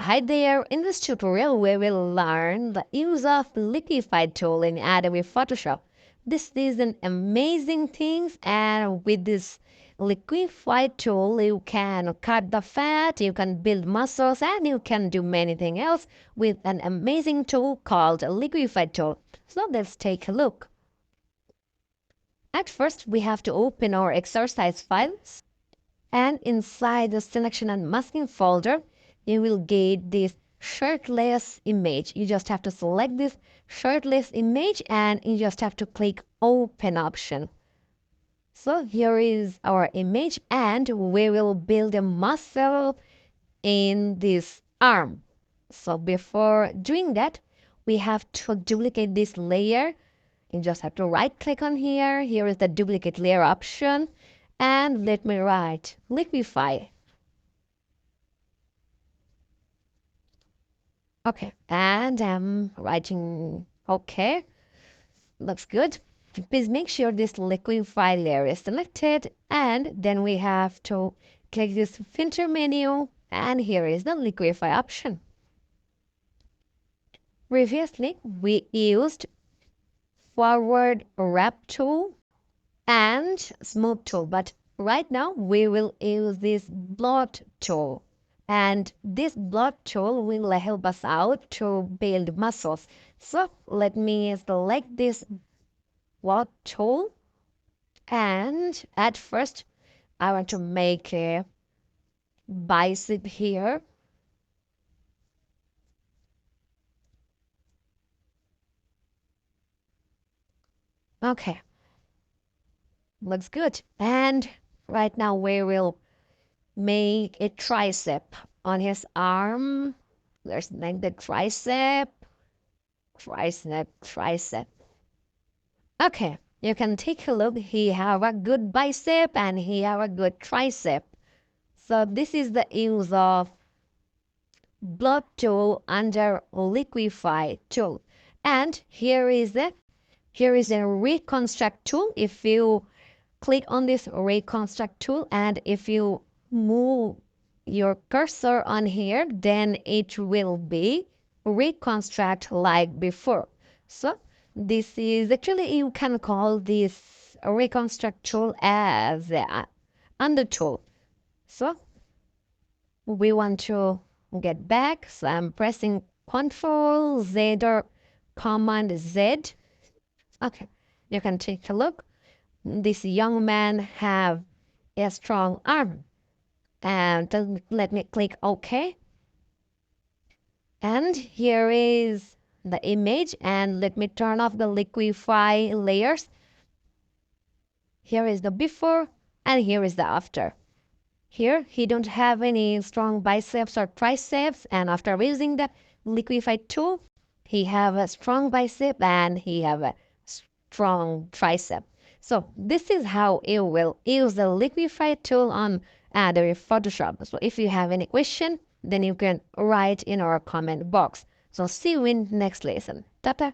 Hi there, in this tutorial we will learn the use of liquify tool in Adobe Photoshop. This is an amazing thing, and with this liquify tool you can cut the fat, you can build muscles, and you can do many things else with an amazing tool called liquify tool. So let's take a look. At first we have to open our exercise files, and inside the selection and masking folder you will get this shirtless image. You just have to select this shirtless image and you just have to click open option. So here is our image and we will build a muscle in this arm. So before doing that, we have to duplicate this layer. You just have to right click on here. Here is the duplicate layer option. And let me write liquify. Okay, and I'm writing okay. Looks good. Please make sure this liquify layer is selected, and then we have to click this filter menu, and here is the liquify option. Previously, we used forward wrap tool and smooth tool, but right now we will use this blot tool, and this blot tool will help us out to build muscles. So let me select this blot tool, and at first I want to make a bicep here. Okay, looks good. And right now we will make a tricep on his arm. Let's make the tricep. Okay, you can take a look. He have a good bicep and he have a good tricep. So this is the use of blot tool under liquify tool. And here is a reconstruct tool. If you click on this reconstruct tool and if you move your cursor on here, then it will be reconstruct like before. So this is actually, you can call this reconstruct tool as the under tool. So we want to get back, so I'm pressing Ctrl Z or Command Z. Okay, you can take a look. This young man have a strong arm, and let me click OK. And here is the image, and let me turn off the liquify layers. Here is the before and here is the after. Here he don't have any strong biceps or triceps, and after using the liquify tool he have a strong bicep and he have a strong tricep. So this is how you will use the liquify tool on Adobe Photoshop. So if you have any question, then you can write in our comment box. So see you in next lesson. Ta-ta.